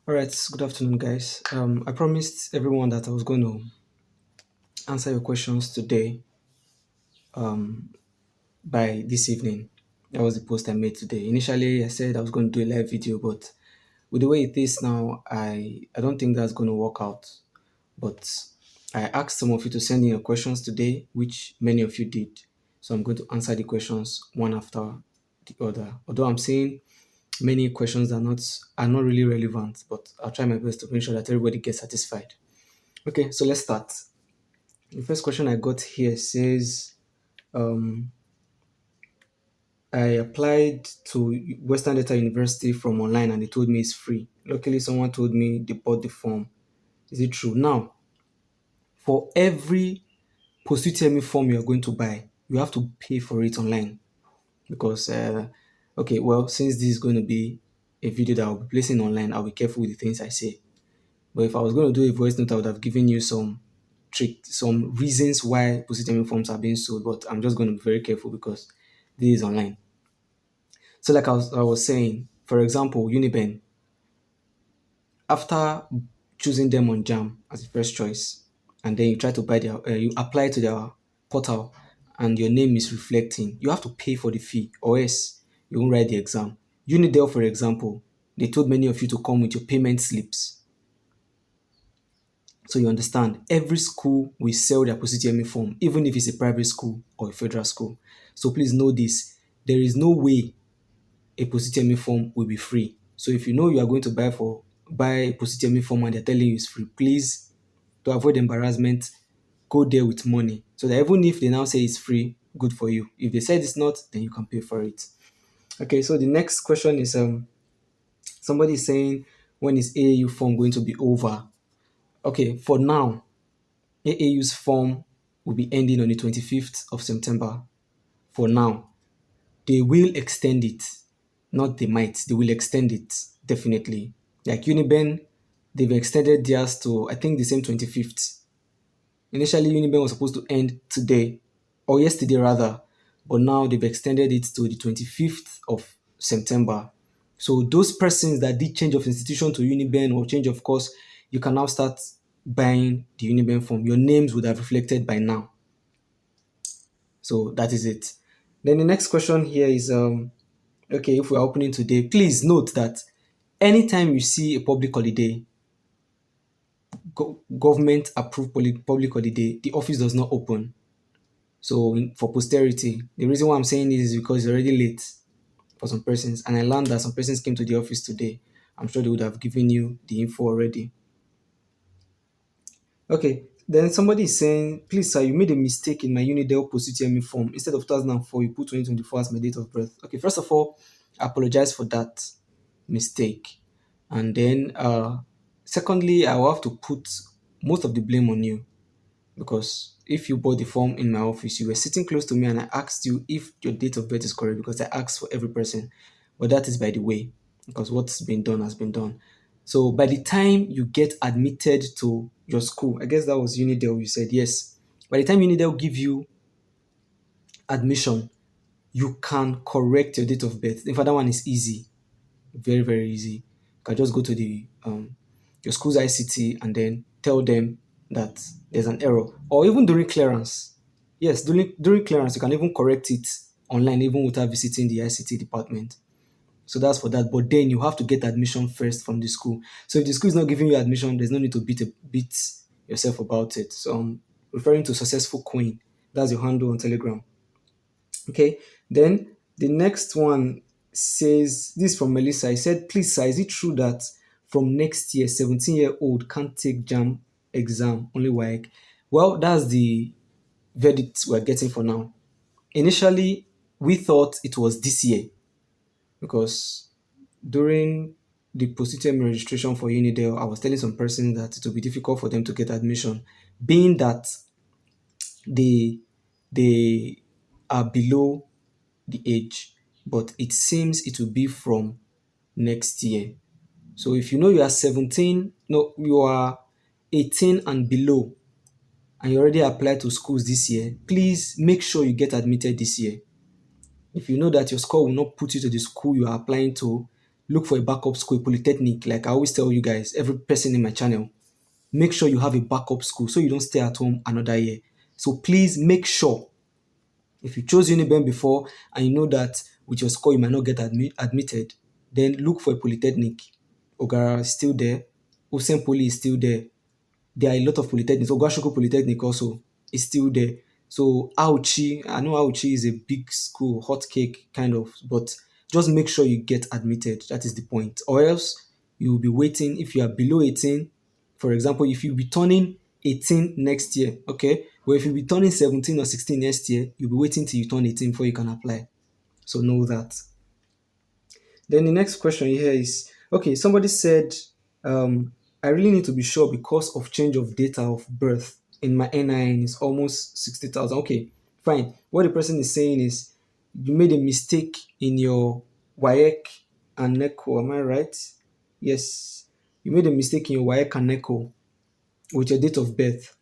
All right, good afternoon, guys. I promised everyone that I was going to answer your questions today by this evening. That was the post I made today. Initially, I said I was going to do a live video, but with the way it is now, I don't think that's going to work out. But I asked some of you to send in your questions today, which many of you did. So I'm going to answer the questions one after the other. Although I'm saying many questions are not really relevant, but I'll try my best to make sure that everybody gets satisfied. Okay, so let's start. The first question I got here says, um, I applied to Western Data University from online and they told me it's free. Luckily, someone told me they bought the form. Is it true? Now, for every post-UTME form you're going to buy, you have to pay for it online because, okay, well, since this is going to be a video that I'll be placing online, I'll be careful with the things I say. But if I was going to do a voice note, I would have given you some reasons why positive forms are being sold. But I'm just going to be very careful because this is online. So, like I was saying, for example, Uniben, after choosing them on Jam as the first choice, and then you try to buy you apply to their portal, and your name is reflecting, you have to pay for the fee, or else you won't write the exam. Unidel, for example, they told many of you to come with your payment slips. So you understand, every school will sell their post-UTME form, even if it's a private school or a federal school. So please know this, there is no way a post-UTME form will be free. So if you know you are going to buy a post-UTME form and they're telling you it's free, please, to avoid embarrassment, go there with money. So that even if they now say it's free, good for you. If they said it's not, then you can pay for it. Okay, so the next question is somebody is saying, when is AAU form going to be over? Okay, for now, AAU's form will be ending on the 25th of September. For now, they will extend it. Not they might, they will extend it, definitely. Like Uniben, they've extended theirs to, I think, the same 25th. Initially, Uniben was supposed to end today, or yesterday rather, but now they've extended it to the 25th of September. So those persons that did change of institution to Uniben or change of course, you can now start buying the Uniben form. Your names would have reflected by now. So that is it. Then the next question here is, okay, if we're opening today, please note that anytime you see a public holiday, government approved public holiday, the office does not open. So for posterity, the reason why I'm saying this is because it's already late for some persons, and I learned that some persons came to the office today. I'm sure they would have given you the info already. Okay, then somebody is saying, please sir, you made a mistake in my Unidel post-UTME form. Instead of 2004, you put 2024 as my date of birth. Okay, first of all, I apologize for that mistake. And then secondly, I will have to put most of the blame on you, because if you bought the form in my office, you were sitting close to me and I asked you if your date of birth is correct, because I asked for every person. But that is by the way, because what's been done has been done. So by the time you get admitted to your school, I guess that was Unidel, you said yes. By the time Unidel give you admission, you can correct your date of birth. In fact, that one is easy, very, very easy. You can just go to the your school's ICT and then tell them that there's an error, or even during clearance. Yes, during clearance, you can even correct it online, even without visiting the ICT department. So that's for that. But then you have to get admission first from the school. So if the school is not giving you admission, there's no need to beat yourself about it. So I'm referring to Successful Queen. That's your handle on Telegram. Okay. Then the next one says, this is from Melissa. He said, please sir, is it true that from next year, 17-year-old can't take JAM exam, only WAEC? Well, that's the verdict we're getting for now. Initially, we thought it was this year, because during the post-UTME registration for Unidel, I was telling some person that it will be difficult for them to get admission, being that they they are below the age, but it seems it will be from next year. So if you know you are 17, no, you are 18 and below, and you already applied to schools this year, please make sure you get admitted this year. If you know that your score will not put you to the school you are applying to, look for a backup school, a polytechnic. Like I always tell you guys, every person in my channel, make sure you have a backup school so you don't stay at home another year. So please make sure if you chose Uniben before and you know that with your score you might not get admitted, then look for a polytechnic. Ogara is still there. Osen Poly is still there. There are a lot of polytechnics. Ogashoko Polytechnic also is still there. So Auchi, I know Auchi is a big school, hot cake kind of, but just make sure you get admitted. That is the point. Or else you will be waiting if you are below 18. For example, if you be turning 18 next year, okay? But if you be turning 17 or 16 next year, you'll be waiting till you turn 18 before you can apply. So know that. Then the next question here is okay, somebody said, I really need to be sure because of change of data of birth in my NIN is almost 60,000. Okay, fine. What the person is saying is you made a mistake in your WAEC and NECO. Am I right? Yes. You made a mistake in your WAEC and NECO with your date of birth,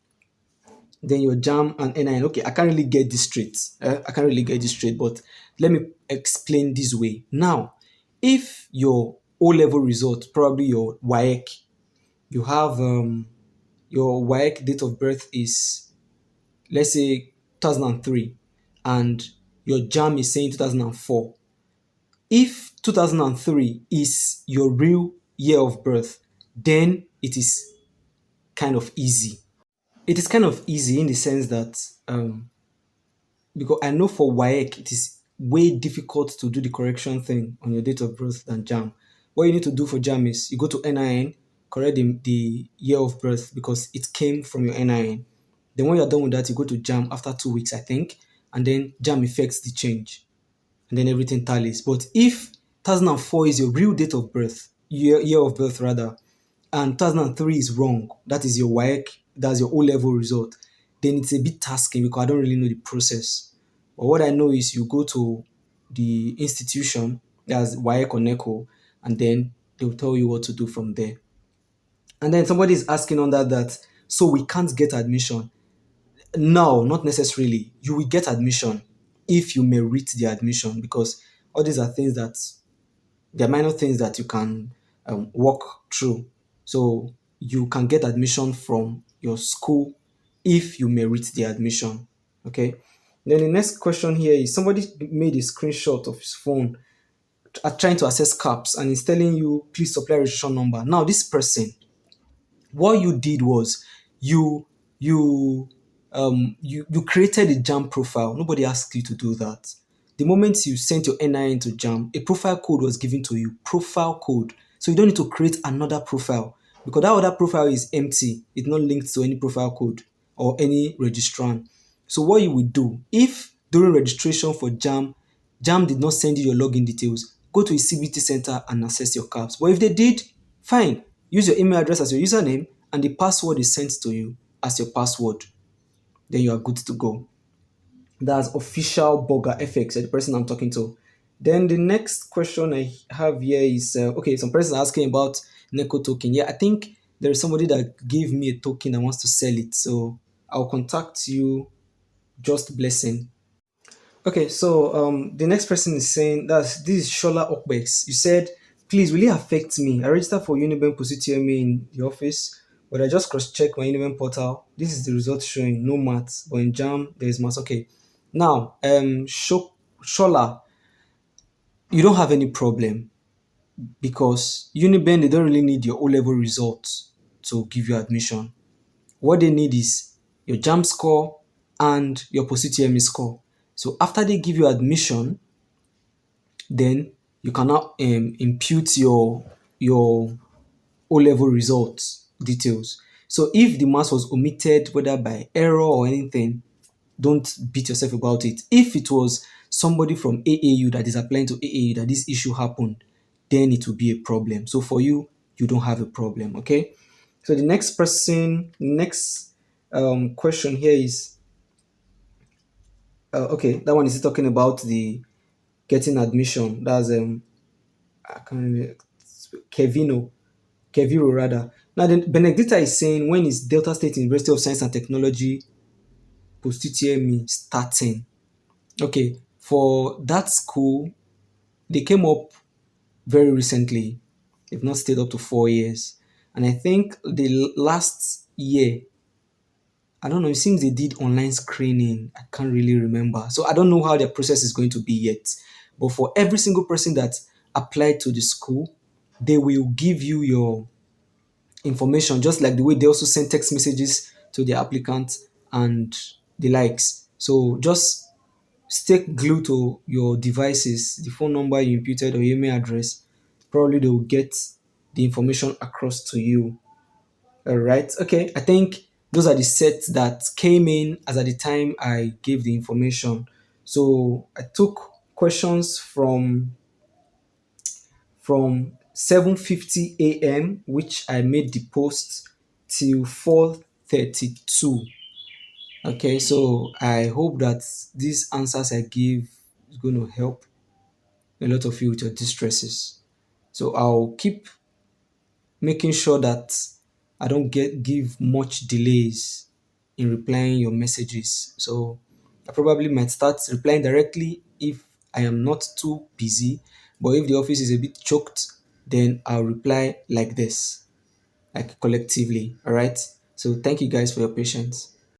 then your JAM and NIN. Okay, I can't really get this straight. I can't really get this straight, but let me explain this way. Now, if your O level result, probably your WAEC, you have your WAEC date of birth is, let's say, 2003, and your JAM is saying 2004. If 2003 is your real year of birth, then it is kind of easy. It is kind of easy in the sense that because I know for WAEC it is way difficult to do the correction thing on your date of birth than JAM. What you need to do for JAM is you go to NIN, correct the year of birth because it came from your NIN. Then when you're done with that, you go to JAM after 2 weeks, I think, and then JAM effects the change, and then everything tallies. But if 2004 is your real date of birth, year of birth rather, and 2003 is wrong, that is your WAEC, that's your O level result, then it's a bit tasking because I don't really know the process. But what I know is you go to the institution, that's WAEC or NECO, and then they'll tell you what to do from there. And then somebody is asking on that, so we can't get admission. No, not necessarily. You will get admission if you merit the admission because all these are things that they're minor things that you can walk through. So you can get admission from your school if you merit the admission. Okay. Then the next question here is somebody made a screenshot of his phone trying to access CAPS and is telling you, please supply registration number. Now, this person, what you did was you you you created a jam profile. Nobody asked you to do that. The moment you sent your NIN to jam, a profile code was given to you. Profile code. So you don't need to create another profile because that other profile is empty. It's not linked to any profile code or any registrant. So what you would do if during registration for jam did not send you your login details, go to a CBT center and access your CAPS. But if they did, fine. Use your email address as your username and the password is sent to you as your password. Then you are good to go. That's official Burger FX, the person I'm talking to. Then the next question I have here is okay, some person asking about Neko token. Yeah, I think there is somebody that gave me a token that wants to sell it. So I'll contact you. Just blessing. Okay, so the next person is saying that this is Shola Okbex. You said, please, will it affect me? I registered for Unibank Positium in the office, but I just cross-checked my Unibank portal. This is the result showing no maths, but in JAM there is maths. Okay, now Shola, you don't have any problem because Unibank they don't really need your O-level results to give you admission. What they need is your JAM score and your Positium score. So after they give you admission, then you cannot impute your O level results details. So if the maths was omitted, whether by error or anything, don't beat yourself about it. If it was somebody from AAU that is applying to AAU that this issue happened, then it will be a problem. So for you, you don't have a problem. Okay. So the next question here is okay. That one is talking about the getting admission. That's I can't remember. Kevino, Keviro rather. Now, then Benedicta is saying when is Delta State University of Science and Technology post-UTME starting? Okay, for that school, they came up very recently. They've not stayed up to 4 years. And I think the last year, I don't know, it seems they did online screening. I can't really remember. So I don't know how their process is going to be yet. But for every single person that applied to the school, they will give you your information, just like the way they also send text messages to the applicant and the likes. So just stay glued to your devices, the phone number you imputed or your email address. Probably they will get the information across to you. All right. Okay. I think those are the sets that came in as at the time I gave the information. So I took questions from 7:50 a.m., which I made the post, till 4:32. Okay, so I hope that these answers I give is going to help a lot of you with your distresses. So I'll keep making sure that I don't give much delays in replying your messages. So I probably might start replying directly if I am not too busy. But if the office is a bit choked, then I'll reply like this, like collectively. All right. So thank you guys for your patience.